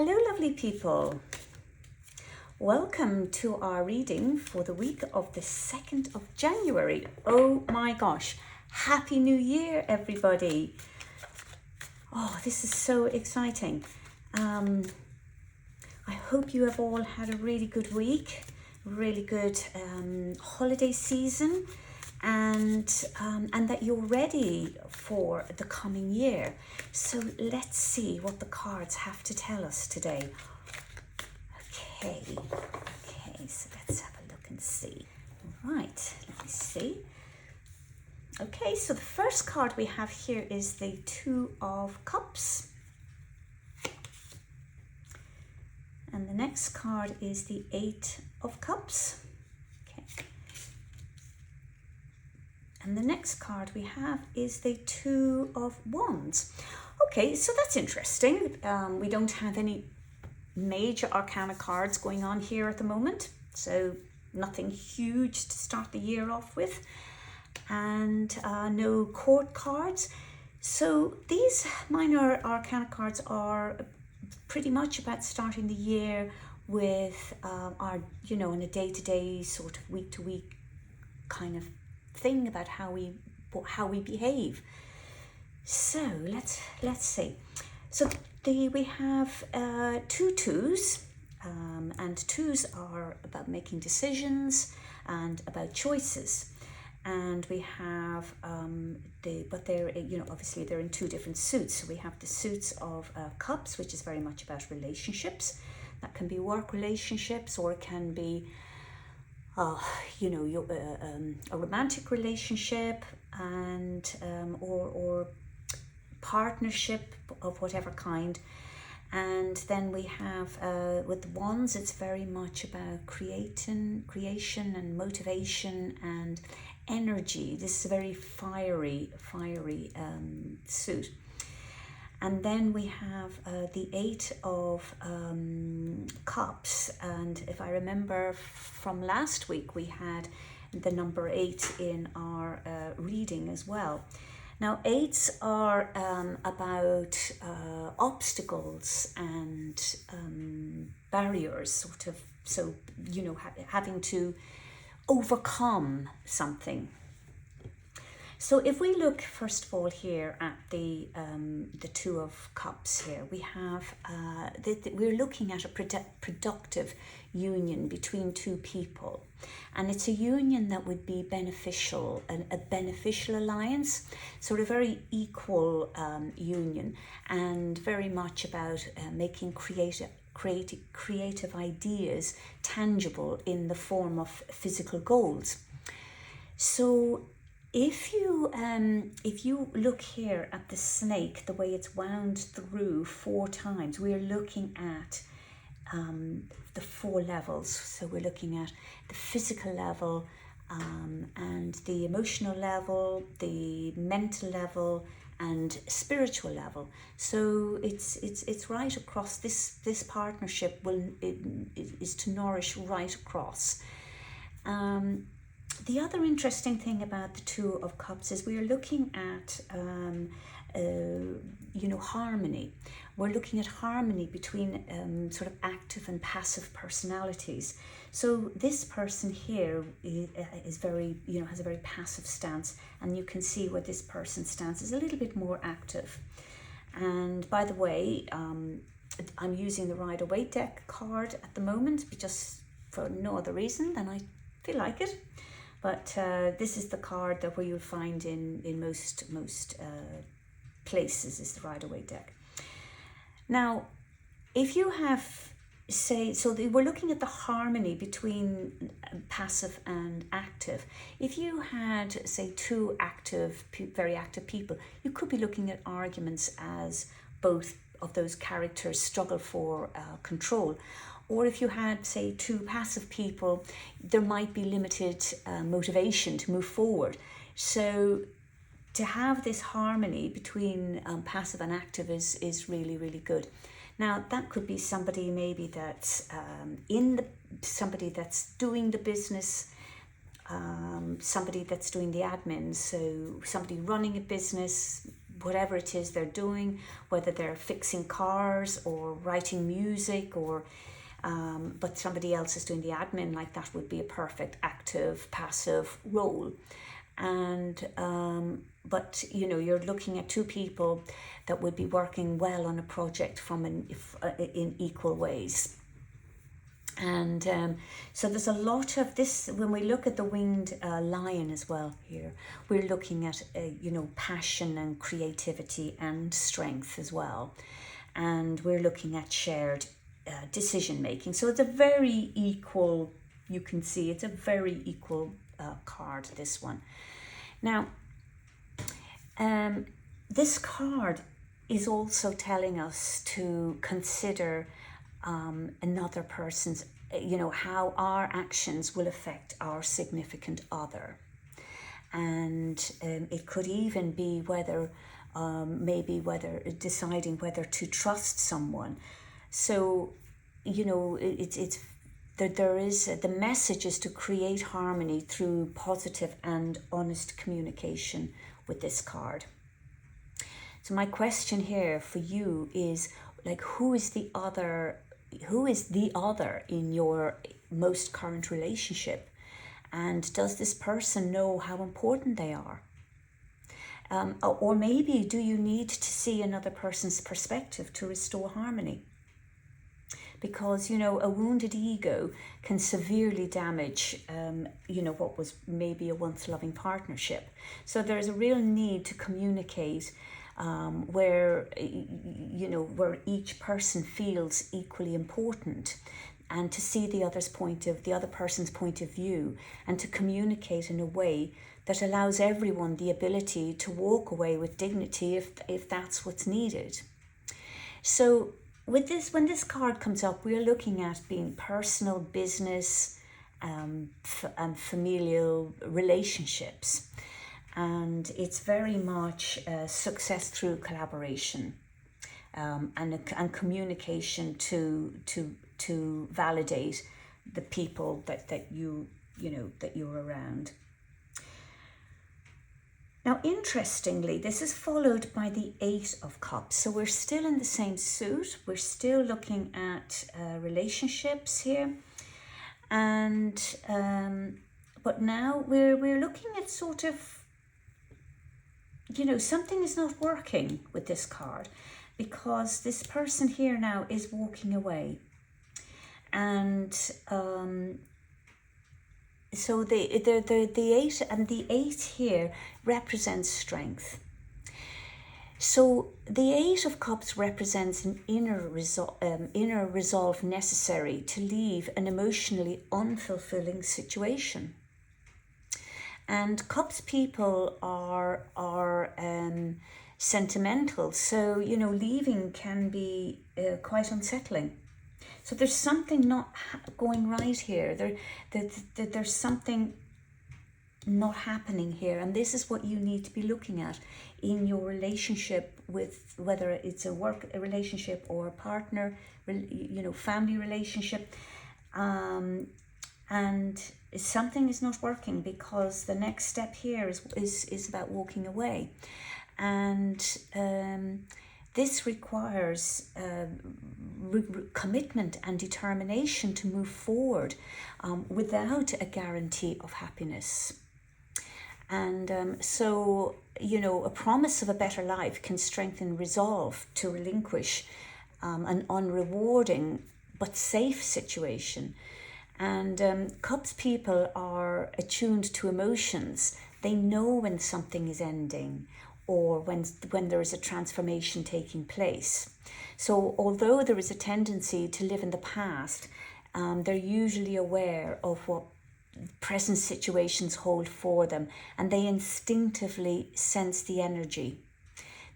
Hello, lovely people. Welcome to our reading for the week of the 2nd of January. Oh my gosh, Happy New Year, everybody. Oh, this is so exciting. I hope you have all had a really good week, really good holiday season, and that you're ready for the coming year. So let's see what the cards have to tell us today. Okay, so let's have a look and see. Right, let me see. Okay, so the first card we have here is the Two of Cups. And the next card is the Eight of Cups. Okay. And the next card we have is the Two of Wands. Okay, so that's interesting. We don't have any major arcana cards going on here at the moment, so nothing huge to start the year off with, and no court cards. So these minor arcana cards are pretty much about starting the year with our, in a day-to-day sort of week-to-week kind of thing about how we behave. So let's see. So we have two twos, and twos are about making decisions and about choices. And we have but they're obviously they're in two different suits. So we have the suits of cups, which is very much about relationships. That can be work relationships, or it can be a romantic relationship, and or partnership of whatever kind. And then we have with the wands, it's very much about creation and motivation and energy. This is a very fiery suit. And then we have the Eight of Cups, and if I remember from last week, we had the number 8 in our reading as well. Now, eights are about obstacles and barriers, sort of. So, having to overcome something. So if we look first of all here at the Two of Cups here, we have we're looking at a productive union between two people, and it's a union that would be beneficial, a beneficial alliance, sort of very equal union, and very much about making creative ideas tangible in the form of physical goals. So if you look here at the snake, the way it's wound through 4 times, we're looking at the 4 levels. So we're looking at the physical level, and the emotional level, the mental level, and spiritual level. So it's right across. This partnership is to nourish right across. The other interesting thing about the Two of Cups is we are looking at harmony. We're looking at harmony between sort of active and passive personalities. So this person here is very, has a very passive stance, and you can see where this person's stance is a little bit more active. And by the way, I'm using the Rider-Waite deck card at the moment, just for no other reason than I feel like it. But this is the card that you'll find in most places, is the Rider-Waite deck. Now, if you have, we're looking at the harmony between passive and active. If you had, say, 2 very active people, you could be looking at arguments as both of those characters struggle for control. Or if you had, say, 2 passive people, there might be limited motivation to move forward. So to have this harmony between passive and active is really, really good. Now, that could be somebody maybe that's somebody that's doing the business, somebody that's doing the admin, so somebody running a business, whatever it is they're doing, whether they're fixing cars or writing music, or but somebody else is doing the admin, like that would be a perfect active passive role. And but you're looking at two people that would be working well on a project in equal ways. And so there's a lot of this. When we look at the winged lion as well here, we're looking at passion and creativity and strength as well, and we're looking at shared decision making. So it's a very equal, you can see it's a very equal card, this one. Now this card is also telling us to consider another person's, how our actions will affect our significant other. And it could even be whether deciding whether to trust someone. So, the message is to create harmony through positive and honest communication with this card. So my question here for you is, like, who is the other in your most current relationship? And does this person know how important they are? Or maybe do you need to see another person's perspective to restore harmony? Because, a wounded ego can severely damage, what was maybe a once loving partnership. So there's a real need to communicate where each person feels equally important, and to see the other person's point of view, and to communicate in a way that allows everyone the ability to walk away with dignity if that's what's needed. So with this, when this card comes up, we're looking at being personal, business, and familial relationships. And it's very much success through collaboration and communication to validate the people that you're around. Now, interestingly, this is followed by the 8 of Cups. So we're still in the same suit. We're still looking at relationships here, and but now we're looking at sort of, something is not working with this card, because this person here now is walking away. And so the 8 and the 8 here represents strength. So the 8 of Cups represents an inner resolve necessary to leave an emotionally unfulfilling situation. And Cups people are sentimental, so leaving can be quite unsettling. So there's something not going right here. There's something not happening here, and this is what you need to be looking at in your relationship, with whether it's a work relationship or a partner, family relationship, and something is not working, because the next step here is about walking away, and this requires commitment and determination to move forward without a guarantee of happiness. And so, a promise of a better life can strengthen resolve to relinquish an unrewarding but safe situation. And Cups people are attuned to emotions. They know when something is ending, or when there is a transformation taking place. So although there is a tendency to live in the past, they're usually aware of what present situations hold for them, and they instinctively sense the energy.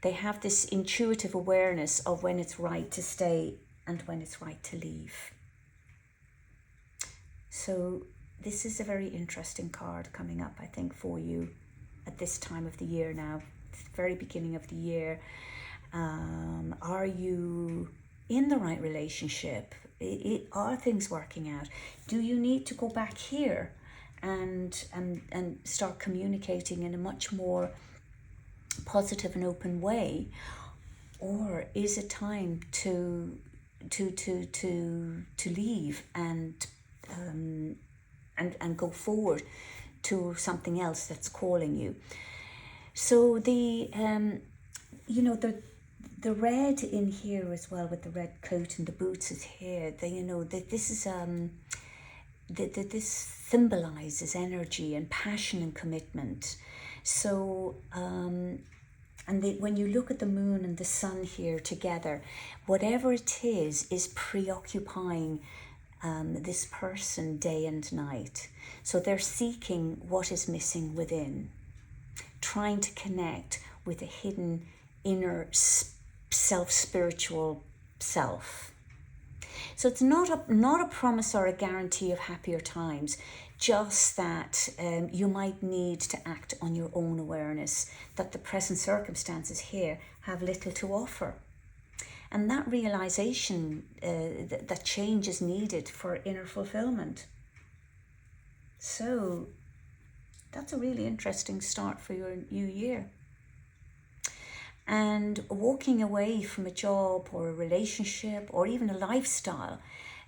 They have this intuitive awareness of when it's right to stay and when it's right to leave. So this is a very interesting card coming up, I think, for you at this time of the year now, the very beginning of the year. Are you in the right relationship? Are things working out? Do you need to go back here and start communicating in a much more positive and open way, or is it time to leave and go forward to something else that's calling you? So the the red in here as well, with the red coat and the boots is here. This is this symbolizes energy and passion and commitment. So when you look at the moon and the sun here together, whatever it is preoccupying this person day and night. So they're seeking what is missing within, trying to connect with a hidden inner spiritual self. So it's not a promise or a guarantee of happier times, just that you might need to act on your own awareness that the present circumstances here have little to offer. And that realization that change is needed for inner fulfillment. So that's a really interesting start for your new year. And walking away from a job or a relationship or even a lifestyle,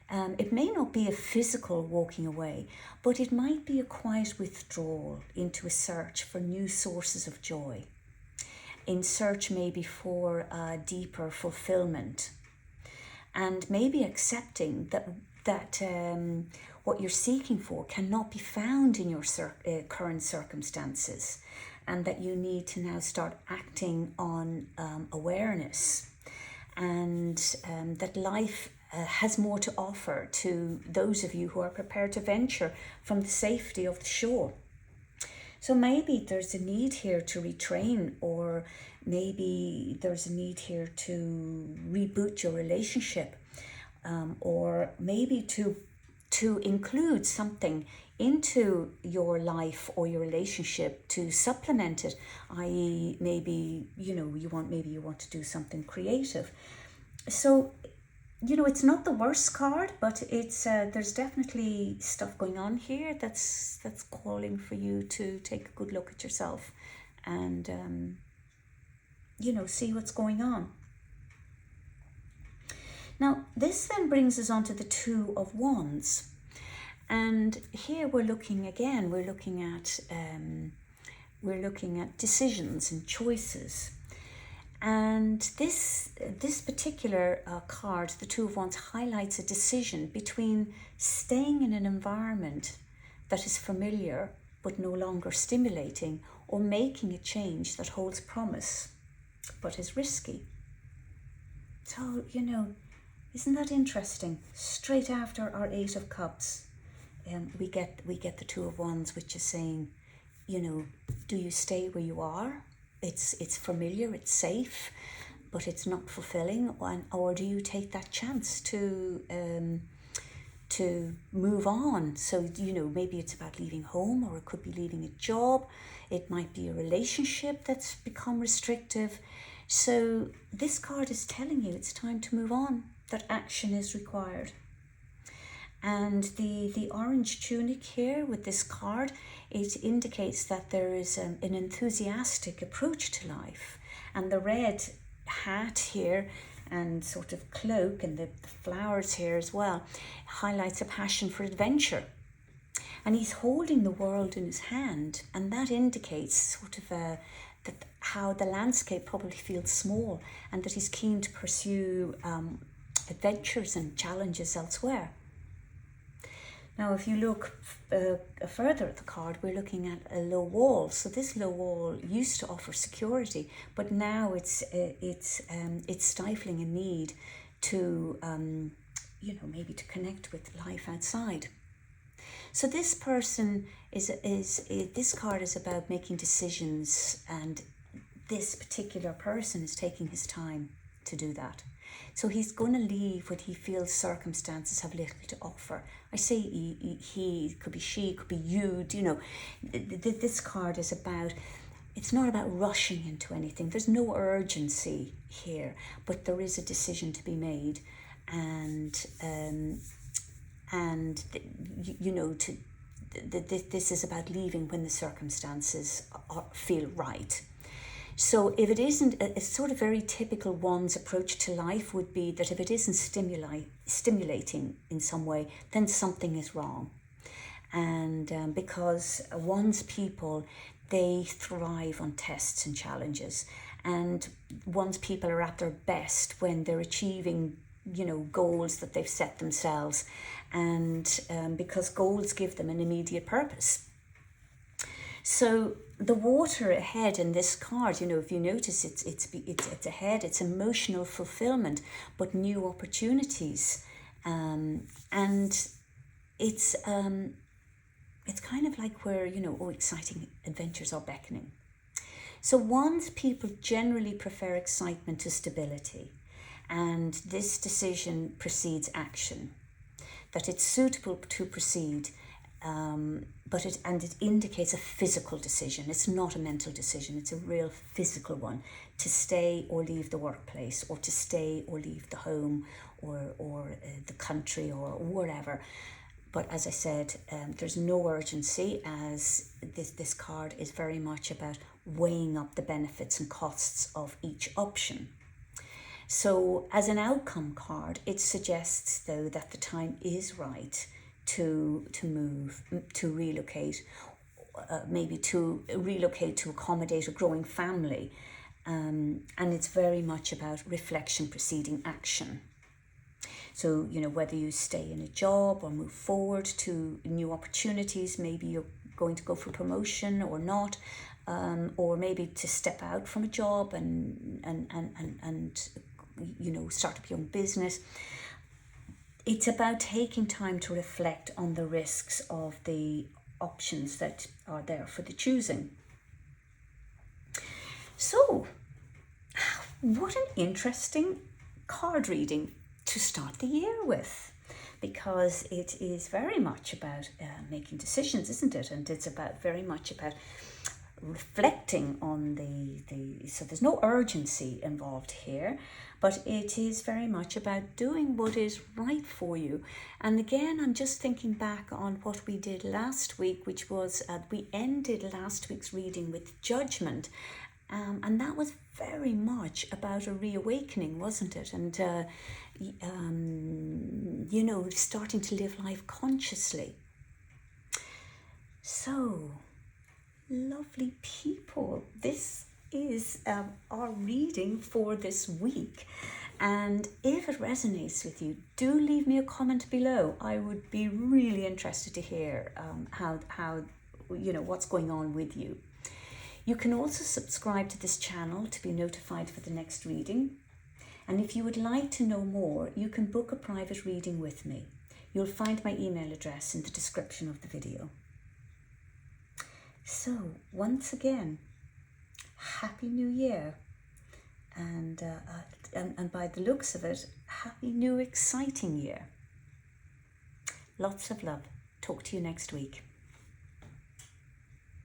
it may not be a physical walking away, but it might be a quiet withdrawal into a search for new sources of joy, in search maybe for deeper fulfillment, and maybe accepting that what you're seeking for cannot be found in your current circumstances, and that you need to now start acting on awareness, and that life has more to offer to those of you who are prepared to venture from the safety of the shore. So maybe there's a need here to retrain, or maybe there's a need here to reboot your relationship, or maybe to include something into your life or your relationship to supplement it, i.e. maybe you want to do something creative. So it's not the worst card, but it's there's definitely stuff going on here that's calling for you to take a good look at yourself and see what's going on. Now this then brings us on to the Two of Wands, and here we're looking at decisions and choices. And this particular card, the Two of Wands, highlights a decision between staying in an environment that is familiar but no longer stimulating, or making a change that holds promise but is risky. So, isn't that interesting? Straight after our Eight of Cups, we get the Two of Wands, which is saying, do you stay where you are? It's familiar, it's safe, but it's not fulfilling, or do you take that chance to move on? So maybe it's about leaving home, or it could be leaving a job. It might be a relationship that's become restrictive. So this card is telling you it's time to move on, that action is required. And the orange tunic here with this card, it indicates that there is an enthusiastic approach to life. And the red hat here and sort of cloak and the flowers here as well highlights a passion for adventure. And he's holding the world in his hand, and that indicates sort of that how the landscape probably feels small, and that he's keen to pursue adventures and challenges elsewhere. Now, if you look further at the card, we're looking at a low wall. So this low wall used to offer security, but now it's stifling a need to, maybe to connect with life outside. So this person this card is about making decisions, and this particular person is taking his time to do that. So he's going to leave when he feels circumstances have little to offer. I say he, could be she, could be you, this card is about, it's not about rushing into anything. There's no urgency here, but there is a decision to be made. This is about leaving when the circumstances feel right. So if it isn't, a sort of very typical one's approach to life would be that if it isn't stimulating in some way, then something is wrong. And because one's people, they thrive on tests and challenges, and one's people are at their best when they're achieving, goals that they've set themselves, and because goals give them an immediate purpose. So the water ahead in this card, if you notice, it's ahead. It's emotional fulfillment, but new opportunities, and it's kind of like where exciting adventures are beckoning. So one's people generally prefer excitement to stability, and this decision precedes action. That it's suitable to proceed. But it indicates a physical decision. It's not a mental decision. It's a real physical one, to stay or leave the workplace, or to stay or leave the home, or the country, or wherever. But as I said, there's no urgency, as this card is very much about weighing up the benefits and costs of each option. So as an outcome card, it suggests, though, that the time is right to move, to relocate, maybe to relocate to accommodate a growing family. And it's very much about reflection preceding action. So, whether you stay in a job or move forward to new opportunities, maybe you're going to go for promotion or not, or maybe to step out from a job and start up your own business. It's about taking time to reflect on the risks of the options that are there for the choosing. So, what an interesting card reading to start the year with, because it is very much about making decisions, isn't it? And it's very much about reflecting on so there's no urgency involved here, but it is very much about doing what is right for you. And again, I'm just thinking back on what we did last week, which was we ended last week's reading with judgment, and that was very much about a reawakening, wasn't it? And starting to live life consciously. So, lovely people, this is our reading for this week, and if it resonates with you, do leave me a comment below. I would be really interested to hear how what's going on with you. You can also subscribe to this channel to be notified for the next reading, and if you would like to know more, you can book a private reading with me. You'll find my email address in the description of the video. So, once again, Happy New Year, and by the looks of it, Happy New Exciting Year. Lots of love. Talk to you next week.